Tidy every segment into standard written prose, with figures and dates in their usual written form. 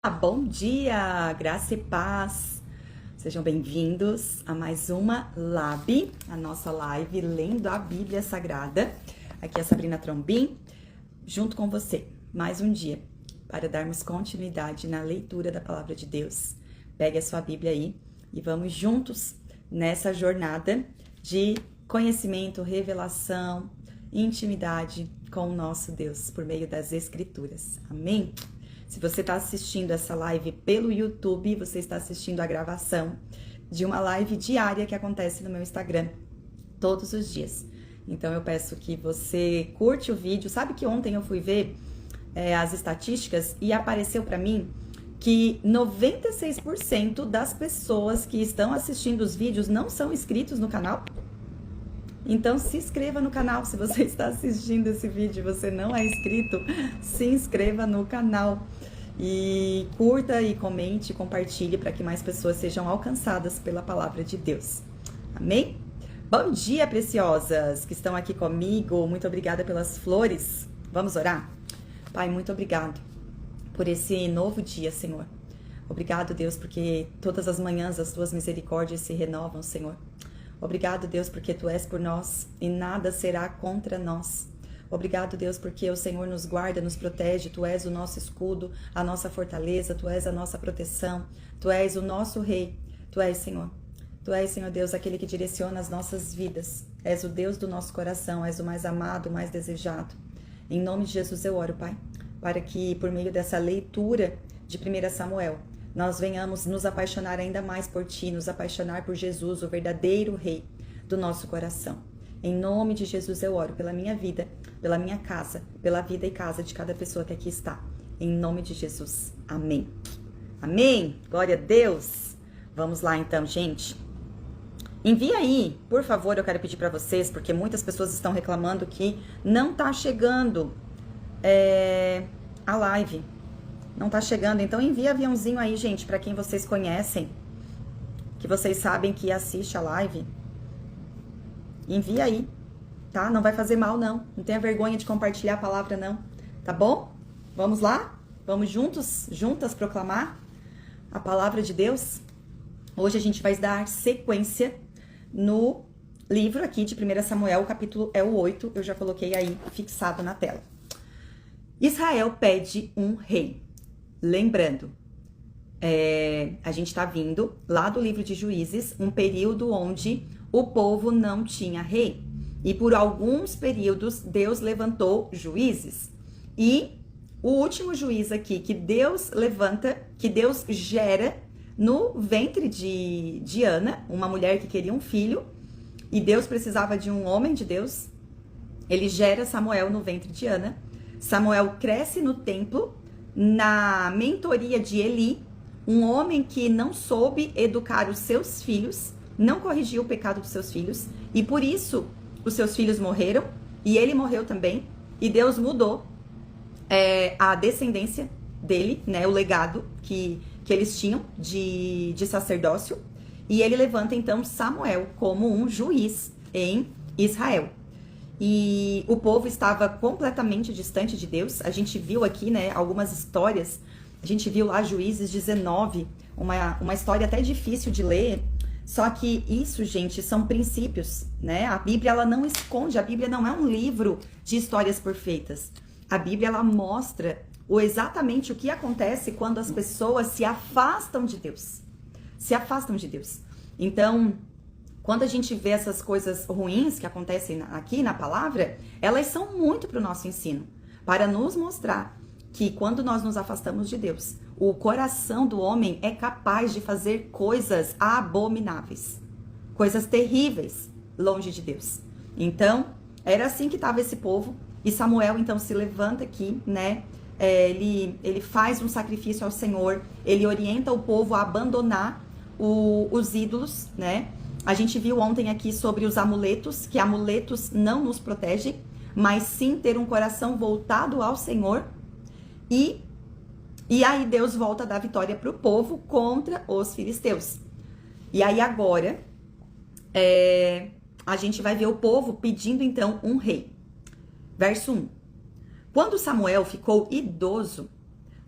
Bom dia, graça e paz. Sejam bem-vindos a mais uma Lab, a nossa live lendo a Bíblia Sagrada. Aqui é a Sabrina Trombin, junto com você, mais um dia, para darmos continuidade na leitura da Palavra de Deus. Pegue a sua Bíblia aí e vamos juntos nessa jornada de conhecimento, revelação, intimidade com o nosso Deus, por meio das Escrituras. Amém? Se você está assistindo essa live pelo YouTube, você está assistindo a gravação de uma live diária que acontece no meu Instagram, todos os dias. Então eu peço que você curte o vídeo. Sabe que ontem eu fui ver as estatísticas e apareceu para mim que 96% das pessoas que estão assistindo os vídeos não são inscritos no canal? Então se inscreva no canal. Se você está assistindo esse vídeo e você não é inscrito, se inscreva no canal. E curta e comente, compartilhe para que mais pessoas sejam alcançadas pela palavra de Deus. Amém? Bom dia, preciosas que estão aqui comigo. Muito obrigada pelas flores. Vamos orar? Pai, muito obrigado por esse novo dia, Senhor. Obrigado, Deus, porque todas as manhãs as tuas misericórdias se renovam, Senhor. Obrigado, Deus, porque tu és por nós e nada será contra nós. Obrigado, Deus, porque o Senhor nos guarda, nos protege. Tu és o nosso escudo, a nossa fortaleza. Tu és a nossa proteção. Tu és o nosso rei. Tu és, Senhor. Tu és, Senhor Deus, aquele que direciona as nossas vidas. És o Deus do nosso coração. És o mais amado, o mais desejado. Em nome de Jesus eu oro, Pai, para que por meio dessa leitura de 1 Samuel, nós venhamos nos apaixonar ainda mais por Ti, nos apaixonar por Jesus, o verdadeiro rei do nosso coração. Em nome de Jesus eu oro pela minha vida, pela minha casa, pela vida e casa de cada pessoa que aqui está. Em nome de Jesus. Amém. Amém. Glória a Deus. Vamos lá então, gente. Envia aí, por favor, eu quero pedir para vocês, porque muitas pessoas estão reclamando que não tá chegando a live. Não tá chegando, então envia aviãozinho aí, gente, para quem vocês conhecem, que vocês sabem que assiste a live. Envia aí, tá? Não vai fazer mal, não. Não tenha vergonha de compartilhar a palavra, não. Tá bom? Vamos lá? Vamos juntas proclamar a palavra de Deus? Hoje a gente vai dar sequência no livro aqui de 1 Samuel, o capítulo é o 8. Eu já coloquei aí fixado na tela. Israel pede um rei. Lembrando, a gente tá vindo lá do livro de Juízes, um período onde o povo não tinha rei. E por alguns períodos Deus levantou juízes. E o último juiz aqui que Deus levanta, que Deus gera no ventre de Ana, uma mulher que queria um filho, e Deus precisava de um homem de Deus. Ele gera Samuel no ventre de Ana. Samuel cresce no templo, na mentoria de Eli, um homem que não soube educar os seus filhos, não corrigiu o pecado dos seus filhos, e por isso os seus filhos morreram, e ele morreu também, e Deus mudou a descendência dele, né, o legado que eles tinham de sacerdócio, e ele levanta então Samuel como um juiz em Israel. E o povo estava completamente distante de Deus. A gente viu aqui, né, algumas histórias, a gente viu lá Juízes 19, uma história até difícil de ler. Só que isso, gente, são princípios, né? A Bíblia, ela não esconde, a Bíblia não é um livro de histórias perfeitas. A Bíblia, ela mostra exatamente o que acontece quando as pessoas se afastam de Deus. Se afastam de Deus. Então, quando a gente vê essas coisas ruins que acontecem aqui na palavra, elas são muito para o nosso ensino, para nos mostrar que quando nós nos afastamos de Deus, o coração do homem é capaz de fazer coisas abomináveis, coisas terríveis, longe de Deus. Então, era assim que estava esse povo, e Samuel então se levanta aqui, né? Ele faz um sacrifício ao Senhor, ele orienta o povo a abandonar os ídolos, né? A gente viu ontem aqui sobre os amuletos, que amuletos não nos protegem, mas sim ter um coração voltado ao Senhor. E aí Deus volta a dar vitória para o povo contra os filisteus. E aí agora a gente vai ver o povo pedindo então um rei. Verso 1. Quando Samuel ficou idoso,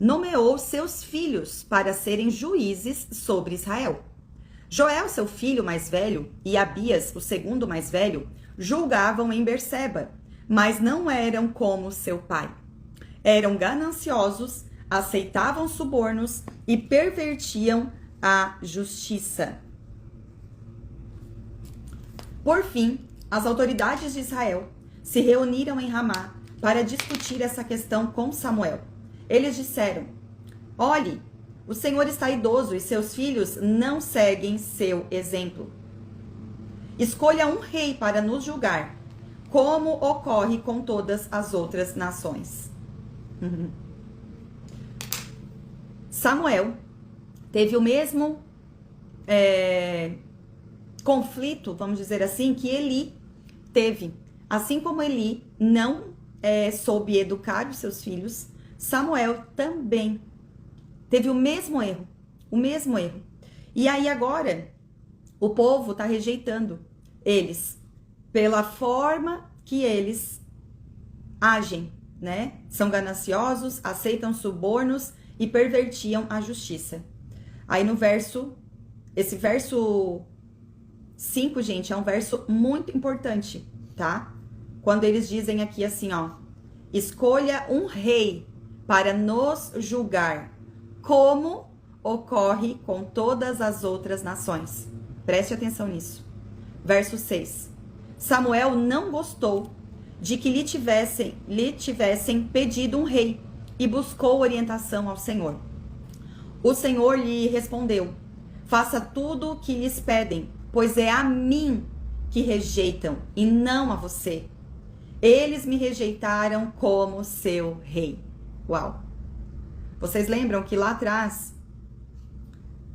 nomeou seus filhos para serem juízes sobre Israel. Joel, seu filho mais velho, e Abias, o segundo mais velho, julgavam em Berseba, mas não eram como seu pai. Eram gananciosos, aceitavam subornos e pervertiam a justiça. Por fim, as autoridades de Israel se reuniram em Ramá para discutir essa questão com Samuel. Eles disseram: olhe, o Senhor está idoso e seus filhos não seguem seu exemplo. Escolha um rei para nos julgar, como ocorre com todas as outras nações. Samuel teve o mesmo conflito, vamos dizer assim, que Eli teve. Assim como Eli não soube educar os seus filhos, Samuel também teve o mesmo erro. E aí agora, o povo está rejeitando eles pela forma que eles agem, né? São gananciosos, aceitam subornos e pervertiam a justiça. Aí no esse verso 5, gente, é um verso muito importante, tá? Quando eles dizem aqui assim, ó: escolha um rei para nos julgar, como ocorre com todas as outras nações. Preste atenção nisso. Verso 6. Samuel não gostou de que lhe tivessem pedido um rei e buscou orientação ao Senhor. O Senhor lhe respondeu: faça tudo o que lhes pedem, pois é a mim que rejeitam e não a você. Eles me rejeitaram como seu rei. Uau! Vocês lembram que lá atrás,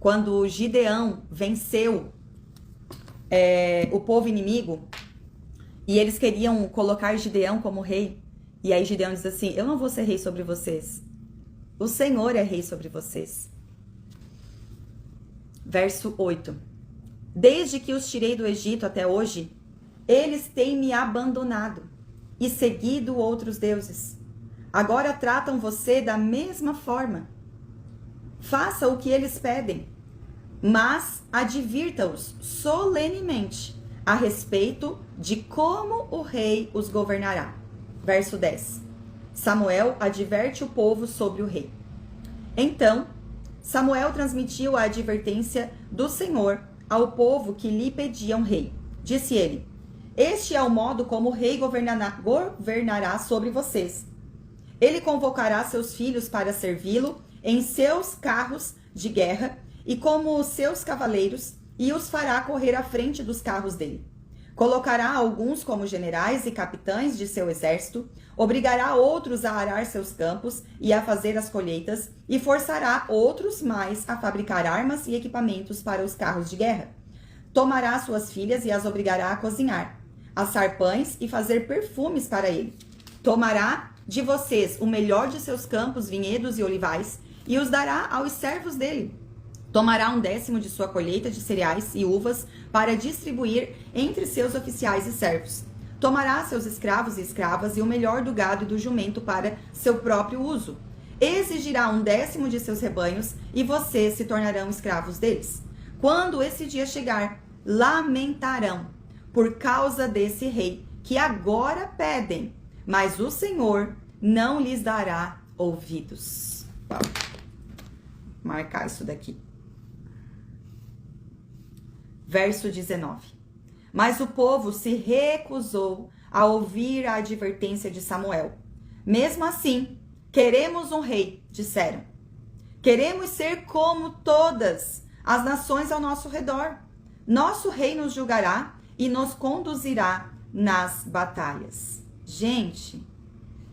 quando Gideão venceu o povo inimigo, e eles queriam colocar Gideão como rei, e aí Gideão diz assim: eu não vou ser rei sobre vocês, o Senhor é rei sobre vocês. Verso 8. Desde que os tirei do Egito até hoje, eles têm me abandonado e seguido outros deuses. Agora tratam você da mesma forma. Faça o que eles pedem, mas advirta-os solenemente a respeito de como o rei os governará. Verso 10. Samuel adverte o povo sobre o rei. Então, Samuel transmitiu a advertência do Senhor ao povo que lhe pedia um rei. Disse ele: este é o modo como o rei governará sobre vocês. Ele convocará seus filhos para servi-lo em seus carros de guerra e como os seus cavaleiros, e os fará correr à frente dos carros dele. Colocará alguns como generais e capitães de seu exército, obrigará outros a arar seus campos e a fazer as colheitas, e forçará outros mais a fabricar armas e equipamentos para os carros de guerra. Tomará suas filhas e as obrigará a cozinhar, assar pães e fazer perfumes para ele. Tomará de vocês o melhor de seus campos, vinhedos e olivais, e os dará aos servos dele. Tomará 1/10 de sua colheita de cereais e uvas para distribuir entre seus oficiais e servos. Tomará seus escravos e escravas e o melhor do gado e do jumento para seu próprio uso. Exigirá 1/10 de seus rebanhos e vocês se tornarão escravos deles. Quando esse dia chegar, lamentarão por causa desse rei que agora pedem, mas o Senhor não lhes dará ouvidos. Vou marcar isso daqui. Verso 19. Mas o povo se recusou a ouvir a advertência de Samuel. Mesmo assim, queremos um rei, disseram. Queremos ser como todas as nações ao nosso redor. Nosso rei nos julgará e nos conduzirá nas batalhas. Gente,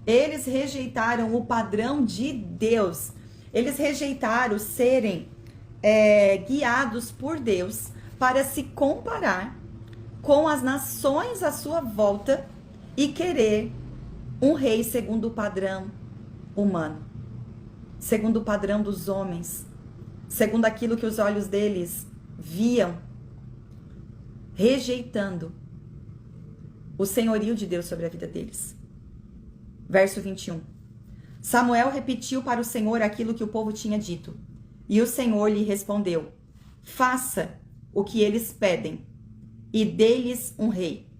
eles rejeitaram o padrão de Deus. Eles rejeitaram serem guiados por Deus para se comparar com as nações à sua volta e querer um rei segundo o padrão humano, segundo o padrão dos homens, segundo aquilo que os olhos deles viam, rejeitando o senhorio de Deus sobre a vida deles. Verso 21. Samuel repetiu para o Senhor aquilo que o povo tinha dito. E o Senhor lhe respondeu: faça o que eles pedem e dê-lhes um rei.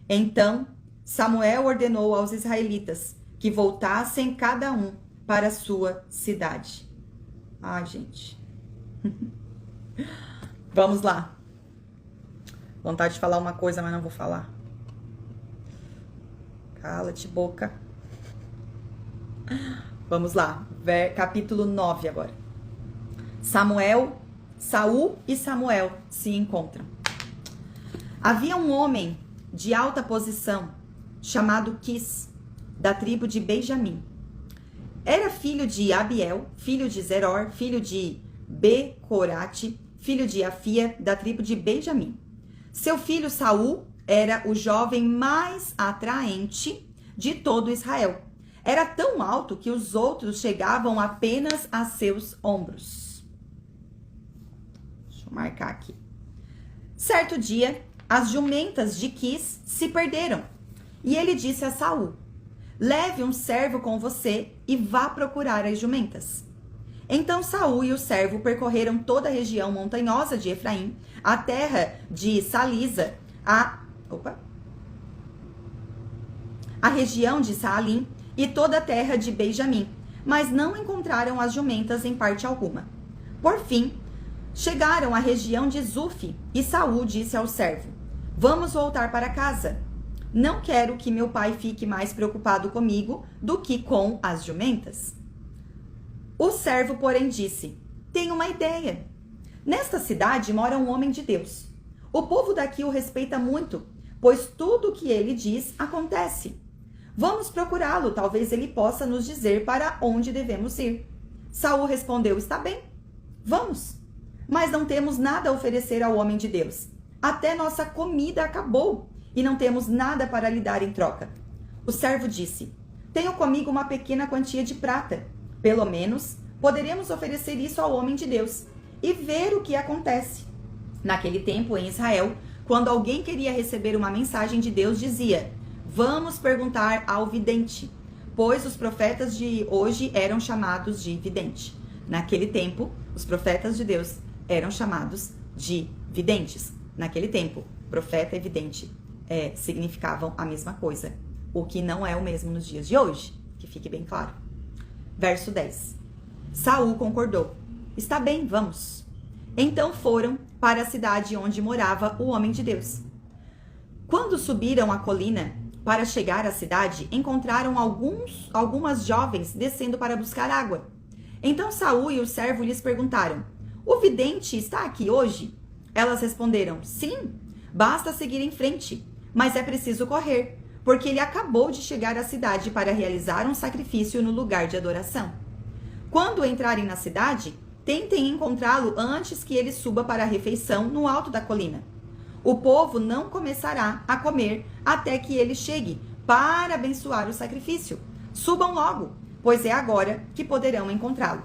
Então Samuel ordenou aos israelitas que voltassem cada um para a sua cidade. Ai, gente. Vamos lá. Vontade de falar uma coisa, mas não vou falar. Cala-te, boca. Vamos lá. Capítulo 9 agora. Saul e Samuel se encontram. Havia um homem de alta posição chamado Quis, da tribo de Benjamim. Era filho de Abiel, filho de Zeror, filho de Becorate, filho de Afia, da tribo de Benjamim. Seu filho Saul era o jovem mais atraente de todo Israel. Era tão alto que os outros chegavam apenas a seus ombros. Deixa eu marcar aqui. Certo dia, as jumentas de Quis se perderam. E ele disse a Saul: leve um servo com você e vá procurar as jumentas. Então Saul e o servo percorreram toda a região montanhosa de Efraim, a terra de Salisa, a região de Saalim e toda a terra de Benjamim, mas não encontraram as jumentas em parte alguma. Por fim, chegaram à região de Zuf, e Saul disse ao servo: vamos voltar para casa. Não quero que meu pai fique mais preocupado comigo do que com as jumentas. O servo, porém, disse: tenho uma ideia. Nesta cidade mora um homem de Deus. O povo daqui o respeita muito, pois tudo o que ele diz acontece. Vamos procurá-lo, talvez ele possa nos dizer para onde devemos ir. Saul respondeu: está bem, vamos. Mas não temos nada a oferecer ao homem de Deus. Até nossa comida acabou e não temos nada para lhe dar em troca. O servo disse: tenho comigo uma pequena quantia de prata. Pelo menos poderemos oferecer isso ao homem de Deus e ver o que acontece. Naquele tempo, em Israel, quando alguém queria receber uma mensagem de Deus, dizia: vamos perguntar ao vidente, pois os profetas de hoje eram chamados de vidente. Naquele tempo, os profetas de Deus eram chamados de videntes. Naquele tempo, profeta e vidente significavam a mesma coisa, o que não é o mesmo nos dias de hoje, que fique bem claro. Verso 10. Saul concordou: está bem, vamos. Então foram para a cidade onde morava o homem de Deus. Quando subiram a colina para chegar à cidade, encontraram algumas jovens descendo para buscar água. Então Saul e o servo lhes perguntaram: o vidente está aqui hoje? Elas responderam: sim, basta seguir em frente, mas é preciso correr, porque ele acabou de chegar à cidade para realizar um sacrifício no lugar de adoração. Quando entrarem na cidade, tentem encontrá-lo antes que ele suba para a refeição no alto da colina. O povo não começará a comer até que ele chegue para abençoar o sacrifício. Subam logo, pois é agora que poderão encontrá-lo.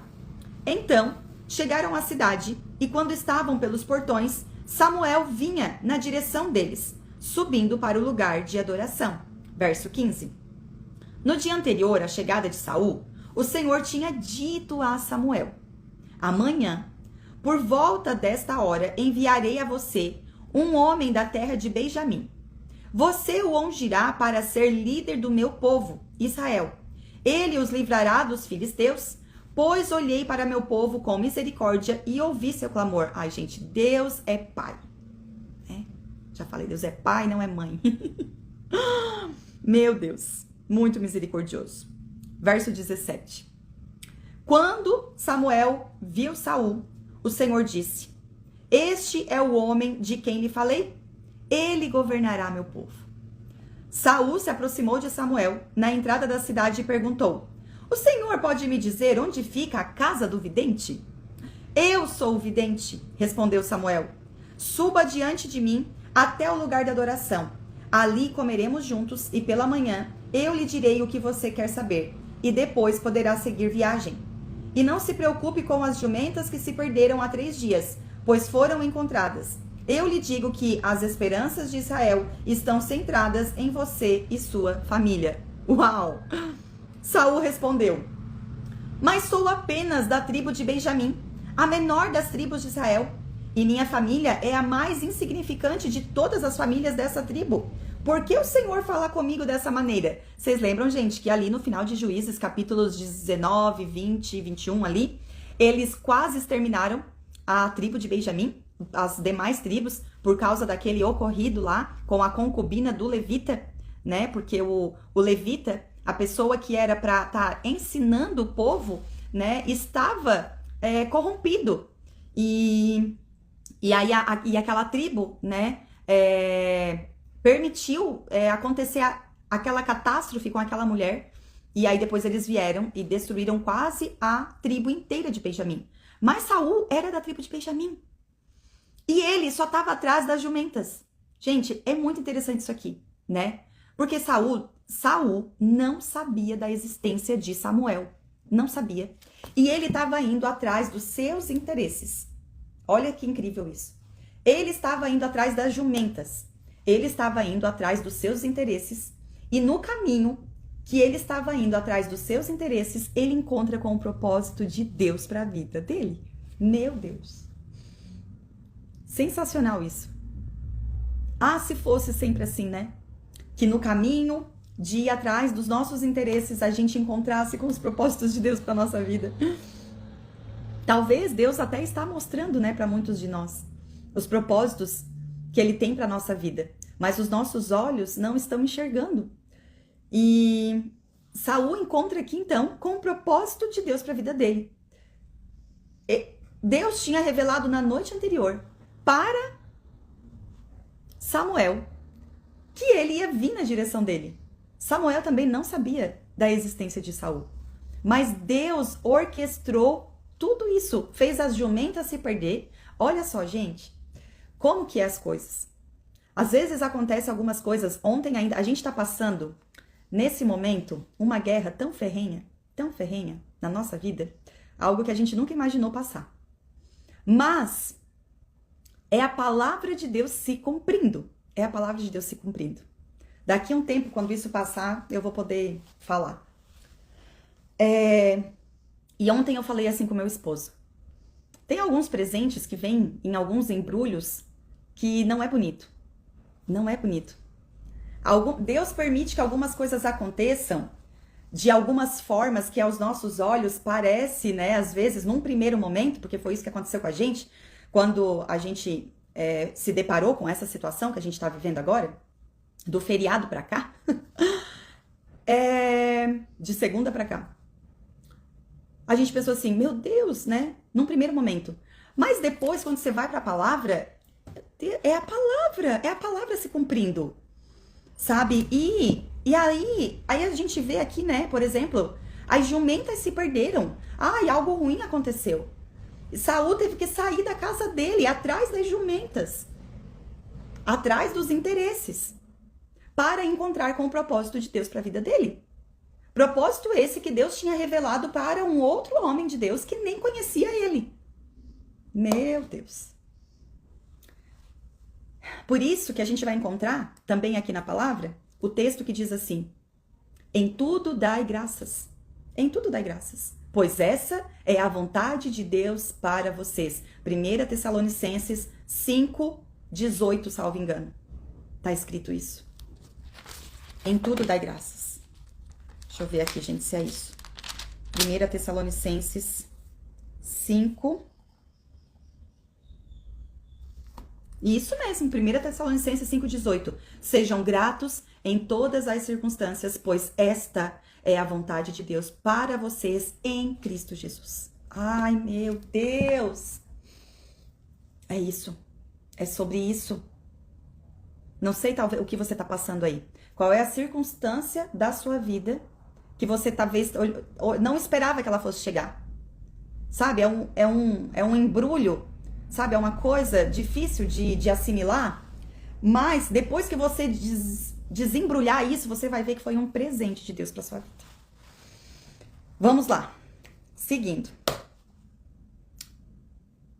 Então, chegaram à cidade e quando estavam pelos portões, Samuel vinha na direção deles, subindo para o lugar de adoração. Verso 15. No dia anterior à chegada de Saul, o Senhor tinha dito a Samuel: amanhã, por volta desta hora, enviarei a você um homem da terra de Benjamim. Você o ungirá para ser líder do meu povo, Israel. Ele os livrará dos filisteus, pois olhei para meu povo com misericórdia e ouvi seu clamor. Ai, gente, Deus é pai. Já falei, Deus é pai, não é mãe. Meu Deus, muito misericordioso. Verso 17. Quando Samuel viu Saul, o Senhor disse: este é o homem de quem lhe falei. Ele governará meu povo. Saul se aproximou de Samuel na entrada da cidade e perguntou: o Senhor pode me dizer onde fica a casa do vidente? Eu sou o vidente, respondeu Samuel. Suba diante de mim até o lugar da adoração. Ali comeremos juntos e pela manhã eu lhe direi o que você quer saber e depois poderá seguir viagem. E não se preocupe com as jumentas que se perderam há 3 dias, pois foram encontradas. Eu lhe digo que as esperanças de Israel estão centradas em você e sua família. Uau! Saul respondeu: mas sou apenas da tribo de Benjamim, a menor das tribos de Israel. E minha família é a mais insignificante de todas as famílias dessa tribo. Por que o Senhor fala comigo dessa maneira? Vocês lembram, gente, que ali no final de Juízes, capítulos 19, 20 e 21 ali, eles quase exterminaram a tribo de Benjamim, as demais tribos, por causa daquele ocorrido lá com a concubina do levita, né? Porque o levita, a pessoa que era para estar ensinando o povo, né, estava corrompido. E aí aquela tribo, né, permitiu acontecer aquela catástrofe com aquela mulher. E aí depois eles vieram e destruíram quase a tribo inteira de Benjamim. Mas Saul era da tribo de Benjamim. E ele só estava atrás das jumentas. Gente, é muito interessante isso aqui, né? Porque Saul não sabia da existência de Samuel. Não sabia. E ele estava indo atrás dos seus interesses. Olha que incrível isso. Ele estava indo atrás das jumentas. Ele estava indo atrás dos seus interesses. E no caminho que ele estava indo atrás dos seus interesses, ele encontra com o propósito de Deus para a vida dele. Meu Deus. Sensacional isso. Ah, se fosse sempre assim, né? Que no caminho de ir atrás dos nossos interesses, a gente encontrasse com os propósitos de Deus para nossa vida. Talvez Deus até está mostrando, né, para muitos de nós, os propósitos que Ele tem para nossa vida. Mas os nossos olhos não estão enxergando. E Saul encontra aqui, então, com o propósito de Deus para a vida dele. Deus tinha revelado na noite anterior para Samuel que ele ia vir na direção dele. Samuel também não sabia da existência de Saul. Mas Deus orquestrou tudo isso, fez as jumentas se perder. Olha só, gente, como que é as coisas. Às vezes acontecem algumas coisas. Ontem ainda, a gente está passando, nesse momento, uma guerra tão ferrenha na nossa vida, algo que a gente nunca imaginou passar. Mas é a palavra de Deus se cumprindo. É a palavra de Deus se cumprindo. Daqui a um tempo, quando isso passar, eu vou poder falar. E ontem eu falei assim com meu esposo. Tem alguns presentes que vêm em alguns embrulhos que não é bonito. Não é bonito. Deus permite que algumas coisas aconteçam de algumas formas que aos nossos olhos parece, né, às vezes, num primeiro momento, porque foi isso que aconteceu com a gente, quando a gente se deparou com essa situação que a gente está vivendo agora, do feriado para cá, de segunda para cá. A gente pensou assim, meu Deus, né, num primeiro momento. Mas depois, quando você vai para a palavra, é a palavra se cumprindo, sabe? E aí a gente vê aqui, né, por exemplo, as jumentas se perderam. E algo ruim aconteceu. Saul teve que sair da casa dele, atrás das jumentas, atrás dos interesses, para encontrar com o propósito de Deus para a vida dele. Propósito esse que Deus tinha revelado para um outro homem de Deus que nem conhecia ele. Meu Deus. Por isso que a gente vai encontrar, também aqui na palavra, o texto que diz assim: em tudo dai graças. Em tudo dai graças. Pois essa é a vontade de Deus para vocês. 1 Tessalonicenses 5:18, salvo engano. Tá escrito isso. Em tudo dai graças. Deixa eu ver aqui, gente, se é isso. 1 Tessalonicenses 5. Isso mesmo, 1 Tessalonicenses 5:18. Sejam gratos em todas as circunstâncias, pois esta é a vontade de Deus para vocês em Cristo Jesus. Ai, meu Deus! É isso. É sobre isso. Não sei talvez o que você está passando aí. Qual é a circunstância da sua vida que você talvez não esperava que ela fosse chegar? Sabe? É um embrulho, sabe? É uma coisa difícil de assimilar, mas depois que você desembrulhar isso, você vai ver que foi um presente de Deus para sua vida. Vamos lá. Seguindo.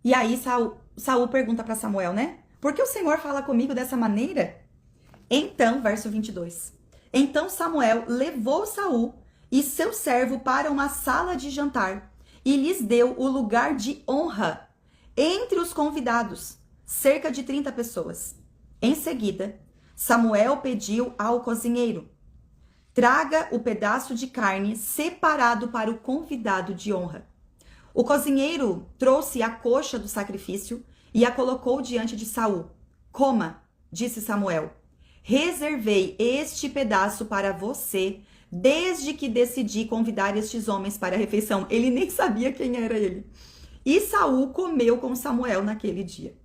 E aí Saul pergunta para Samuel, né? Por que o Senhor fala comigo dessa maneira? Então, verso 22. Então Samuel levou Saul e seu servo para uma sala de jantar e lhes deu o lugar de honra entre os convidados, cerca de 30 pessoas. Em seguida, Samuel pediu ao cozinheiro: traga o pedaço de carne separado para o convidado de honra. O cozinheiro trouxe a coxa do sacrifício e a colocou diante de Saul. Coma, disse Samuel. Reservei este pedaço para você desde que decidi convidar estes homens para a refeição. Ele nem sabia quem era ele. E Saul comeu com Samuel naquele dia.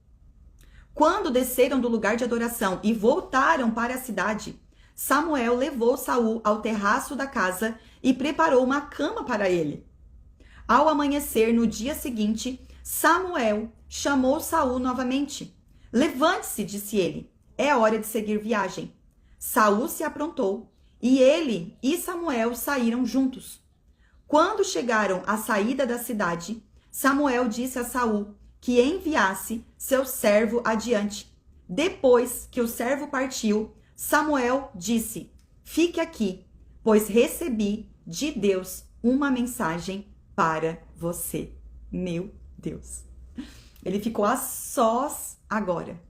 Quando desceram do lugar de adoração e voltaram para a cidade, Samuel levou Saul ao terraço da casa e preparou uma cama para ele. Ao amanhecer, no dia seguinte, Samuel chamou Saul novamente. Levante-se, disse ele, é hora de seguir viagem. Saul se aprontou e ele e Samuel saíram juntos. Quando chegaram à saída da cidade, Samuel disse a Saul que enviasse seu servo adiante. Depois que o servo partiu, Samuel disse: fique aqui, pois recebi de Deus uma mensagem para você. Meu Deus. Ele ficou a sós agora.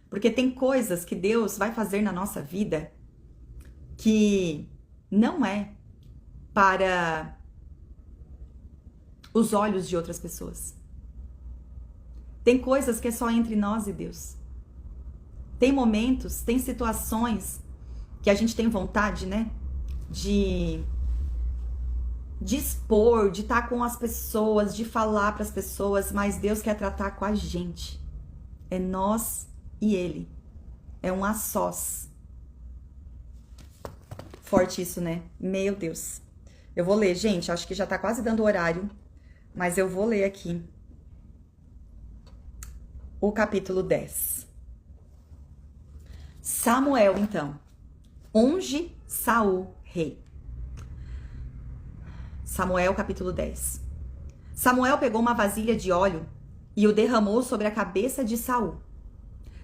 Porque tem coisas que Deus vai fazer na nossa vida que não é para os olhos de outras pessoas. Tem coisas que é só entre nós e Deus. Tem momentos, tem situações que a gente tem vontade, né? De expor, de estar com as pessoas, de falar para as pessoas, mas Deus quer tratar com a gente. É nós e Ele. É um a sós. Forte isso, né? Meu Deus. Eu vou ler, gente, acho que já tá quase dando horário, mas eu vou ler aqui o capítulo 10. Samuel, então, unge Saul rei. Samuel, capítulo 10. Samuel pegou uma vasilha de óleo e o derramou sobre a cabeça de Saul.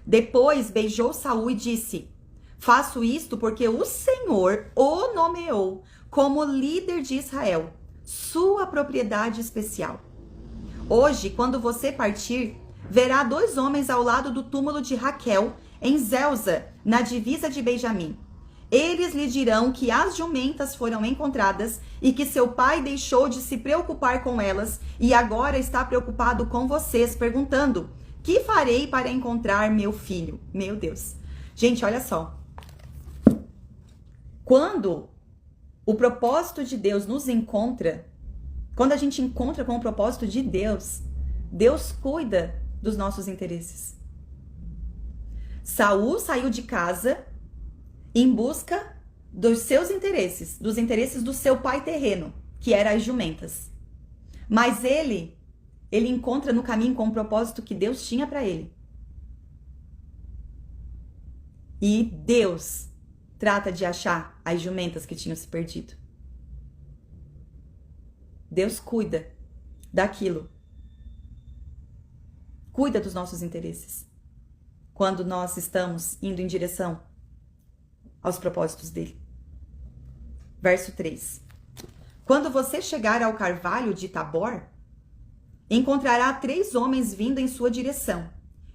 Depois beijou Saul e disse: faço isto porque o Senhor o nomeou como líder de Israel, sua propriedade especial. Hoje, quando você partir, verá 2 homens ao lado do túmulo de Raquel, em Zelza, na divisa de Benjamim. Eles lhe dirão que as jumentas foram encontradas e que seu pai deixou de se preocupar com elas e agora está preocupado com vocês, perguntando: que farei para encontrar meu filho? Meu Deus. Gente, olha só. Quando o propósito de Deus nos encontra, quando a gente encontra com o propósito de Deus, Deus cuida dos nossos interesses. Saul saiu de casa em busca dos seus interesses, dos interesses do seu pai terreno, que eram as jumentas. Mas ele encontra no caminho com o propósito que Deus tinha para ele. E Deus trata de achar as jumentas que tinham se perdido. Deus cuida daquilo. Cuida dos nossos interesses. Quando nós estamos indo em direção aos propósitos dele. Verso 3. Quando você chegar ao carvalho de Tabor, encontrará 3 homens vindo em sua direção.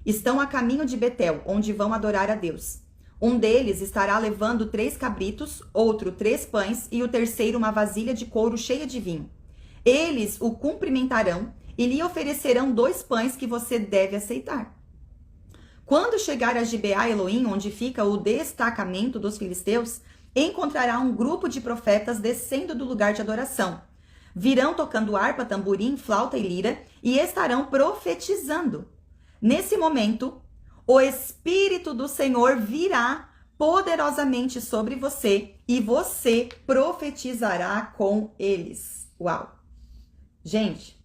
Estão a caminho de Betel, onde vão adorar a Deus. Um deles estará levando 3 cabritos, outro 3 pães e o terceiro uma vasilha de couro cheia de vinho. Eles o cumprimentarão e lhe oferecerão 2 pães que você deve aceitar. Quando chegar a Gibeá Elohim, onde fica o destacamento dos filisteus, encontrará um grupo de profetas descendo do lugar de adoração. Virão tocando harpa, tamborim, flauta e lira e estarão profetizando. Nesse momento, o Espírito do Senhor virá poderosamente sobre você e você profetizará com eles. Uau! Gente,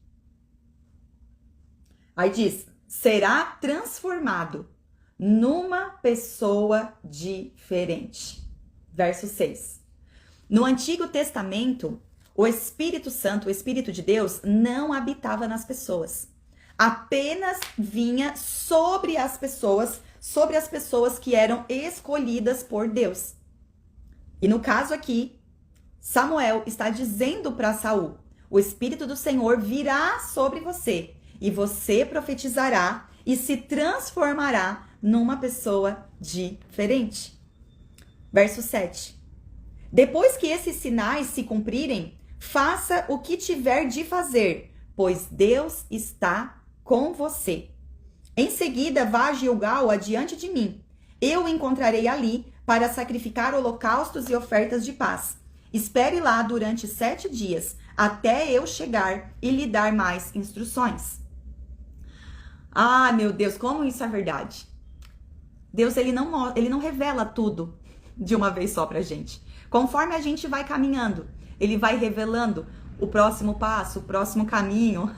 aí diz, será transformado numa pessoa diferente. Verso 6. No Antigo Testamento, o Espírito Santo, o Espírito de Deus, não habitava nas pessoas. Apenas vinha sobre as pessoas que eram escolhidas por Deus. E no caso aqui, Samuel está dizendo para Saul: o Espírito do Senhor virá sobre você e você profetizará e se transformará numa pessoa diferente. Verso 7. Depois que esses sinais se cumprirem, faça o que tiver de fazer, pois Deus está com você. Em seguida, vá a Gilgal adiante de mim. Eu o encontrarei ali para sacrificar holocaustos e ofertas de paz. Espere lá durante 7 dias, até eu chegar e lhe dar mais instruções. Ah, meu Deus, como isso é verdade. Deus, ele não revela tudo de uma vez só pra gente. Conforme a gente vai caminhando, ele vai revelando o próximo passo, o próximo caminho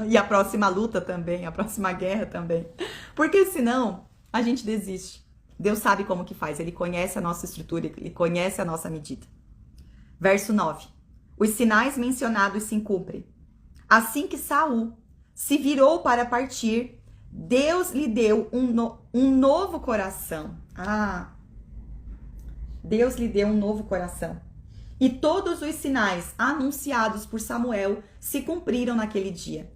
e a próxima luta também, a próxima guerra também. Porque senão a gente desiste. Deus sabe como que faz, ele conhece a nossa estrutura, ele conhece a nossa medida. Verso 9. Os sinais mencionados se cumprem. Assim que Saul se virou para partir, Deus lhe deu um novo coração. Deus lhe deu um novo coração. E todos os sinais anunciados por Samuel se cumpriram naquele dia.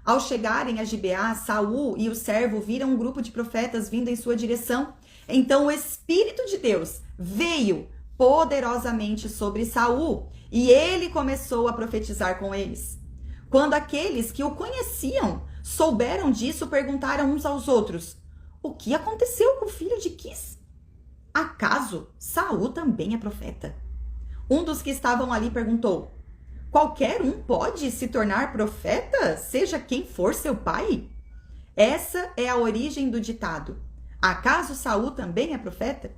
Ao chegarem a Gibeá, Saul e o servo viram um grupo de profetas vindo em sua direção. Então o Espírito de Deus veio poderosamente sobre Saul e ele começou a profetizar com eles. Quando aqueles que o conheciam souberam disso, perguntaram uns aos outros: o que aconteceu com o filho de Quis? Acaso Saul também é profeta? Um dos que estavam ali perguntou: qualquer um pode se tornar profeta, seja quem for seu pai? Essa é a origem do ditado: acaso Saul também é profeta?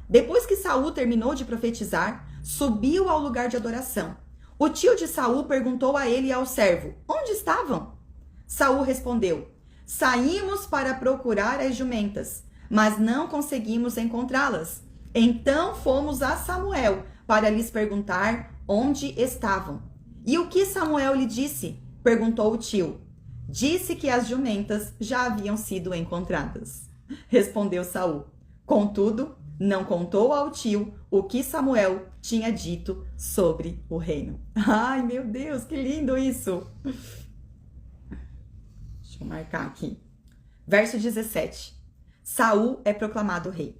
Depois que Saul terminou de profetizar, subiu ao lugar de adoração. O tio de Saul perguntou a ele e ao servo: onde estavam? Saul respondeu: saímos para procurar as jumentas, mas não conseguimos encontrá-las. Então fomos a Samuel para lhes perguntar onde estavam. E o que Samuel lhe disse? Perguntou o tio. Disse que as jumentas já haviam sido encontradas. Respondeu Saul. Contudo, não contou ao tio o que Samuel tinha dito sobre o reino. Ai, meu Deus, que lindo isso! Deixa eu marcar aqui. Verso 17. Saul é proclamado rei.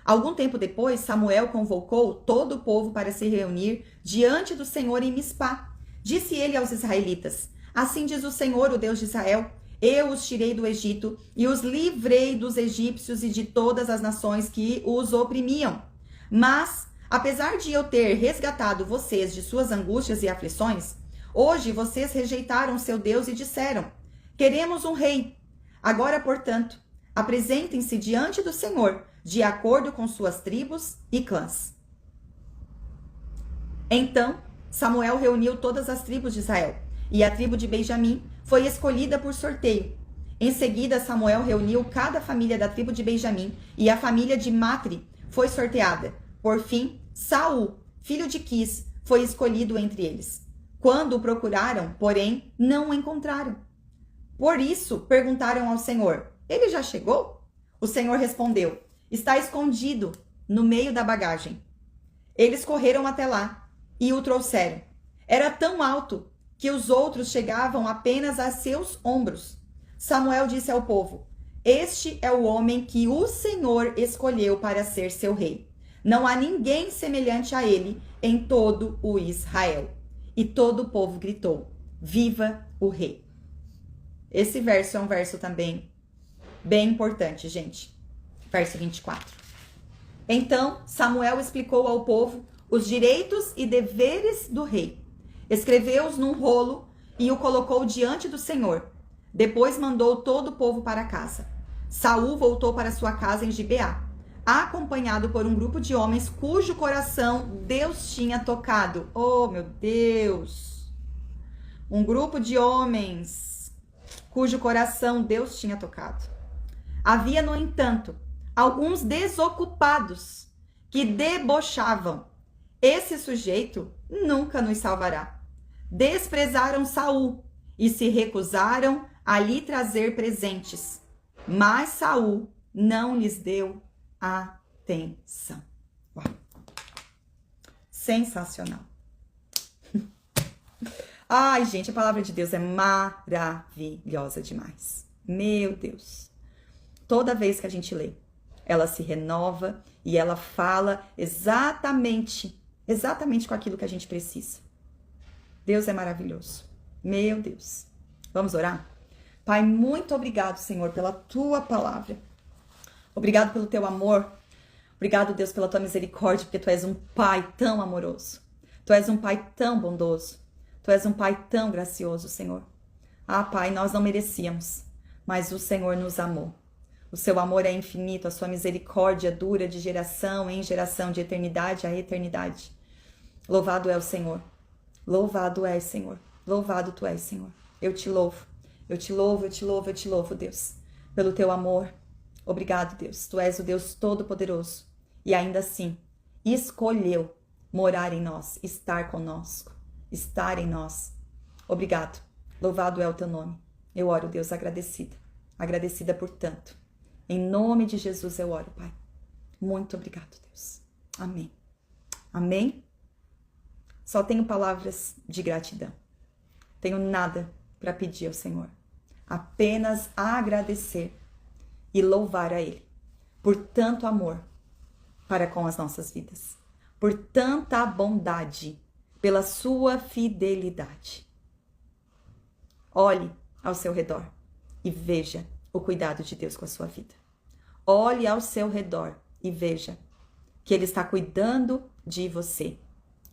Algum tempo depois, Samuel convocou todo o povo para se reunir diante do Senhor em Mispá. Disse ele aos israelitas: assim diz o Senhor, o Deus de Israel: eu os tirei do Egito e os livrei dos egípcios e de todas as nações que os oprimiam. Mas, apesar de eu ter resgatado vocês de suas angústias e aflições, hoje vocês rejeitaram seu Deus e disseram: queremos um rei. Agora, portanto, apresentem-se diante do Senhor, de acordo com suas tribos e clãs. Então, Samuel reuniu todas as tribos de Israel, e a tribo de Benjamim foi escolhida por sorteio. Em seguida, Samuel reuniu cada família da tribo de Benjamim, e a família de Matri foi sorteada. Por fim, Saul, filho de Quis, foi escolhido entre eles. Quando o procuraram, porém, não o encontraram. Por isso, perguntaram ao Senhor: ele já chegou? O Senhor respondeu: está escondido no meio da bagagem. Eles correram até lá e o trouxeram. Era tão alto que os outros chegavam apenas a seus ombros. Samuel disse ao povo: este é o homem que o Senhor escolheu para ser seu rei. Não há ninguém semelhante a ele em todo o Israel. E todo o povo gritou: viva o rei! Esse verso é um verso também bem importante, gente. Verso 24. Então Samuel explicou ao povo os direitos e deveres do rei. Escreveu-os num rolo e o colocou diante do Senhor. Depois mandou todo o povo para casa. Saul voltou para sua casa em Gibeá, acompanhado por um grupo de homens cujo coração Deus tinha tocado. Oh, meu Deus! Um grupo de homens cujo coração Deus tinha tocado. Havia, no entanto, alguns desocupados que debochavam: esse sujeito nunca nos salvará. Desprezaram Saul e se recusaram a lhe trazer presentes. Mas Saul não lhes deu atenção. Uau. Sensacional. Ai, gente, a palavra de Deus é maravilhosa demais. Meu Deus. Toda vez que a gente lê, ela se renova e ela fala exatamente com aquilo que a gente precisa. Deus é maravilhoso. Meu Deus. Vamos orar? Pai, muito obrigado, Senhor, pela tua palavra. Obrigado pelo teu amor. Obrigado, Deus, pela tua misericórdia, porque tu és um pai tão amoroso. Tu és um pai tão bondoso. Tu és um pai tão gracioso, Senhor. Ah, Pai, nós não merecíamos, mas o Senhor nos amou. O seu amor é infinito, a sua misericórdia dura de geração em geração, de eternidade a eternidade. Louvado é o Senhor. Louvado és, Senhor. Louvado tu és, Senhor. Eu te louvo. Eu te louvo, eu te louvo, eu te louvo, Deus, pelo teu amor. Obrigado, Deus. Tu és o Deus Todo-Poderoso. E ainda assim, escolheu morar em nós, estar conosco, estar em nós. Obrigado. Louvado é o teu nome. Eu oro, Deus, agradecida. Agradecida por tanto. Em nome de Jesus eu oro, Pai. Muito obrigado, Deus. Amém. Amém. Só tenho palavras de gratidão. Tenho nada para pedir ao Senhor. Apenas agradecer e louvar a Ele por tanto amor para com as nossas vidas, por tanta bondade, pela sua fidelidade. Olhe ao seu redor e veja o cuidado de Deus com a sua vida. Olhe ao seu redor e veja que Ele está cuidando de você.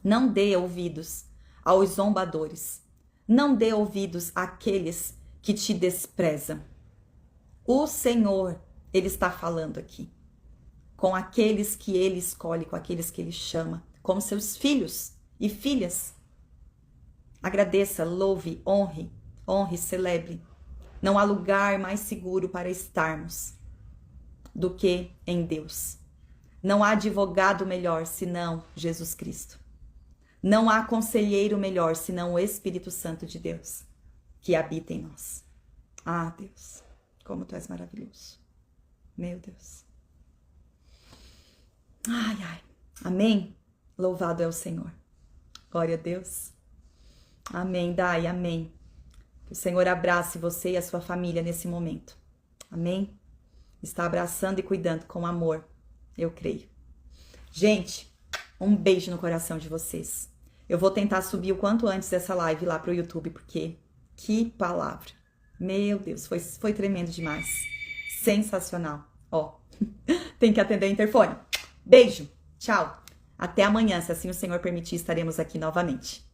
Não dê ouvidos aos zombadores. Não dê ouvidos àqueles que te desprezam. O Senhor, Ele está falando aqui com aqueles que Ele escolhe, com aqueles que Ele chama, como seus filhos e filhas. Agradeça, louve, honre, celebre. Não há lugar mais seguro para estarmos do que em Deus. Não há advogado melhor senão Jesus Cristo. Não há conselheiro melhor senão o Espírito Santo de Deus que habita em nós. Ah, Deus, como tu és maravilhoso. Meu Deus. Ai, ai. Amém? Louvado é o Senhor. Glória a Deus. Amém, Dai, amém. Que o Senhor abrace você e a sua família nesse momento. Amém? Está abraçando e cuidando com amor, eu creio. Gente, um beijo no coração de vocês. Eu vou tentar subir o quanto antes dessa live lá pro YouTube, porque que palavra. Meu Deus, foi tremendo demais. Sensacional. Ó, tem que atender o interfone. Beijo, tchau. Até amanhã, se assim o Senhor permitir, estaremos aqui novamente.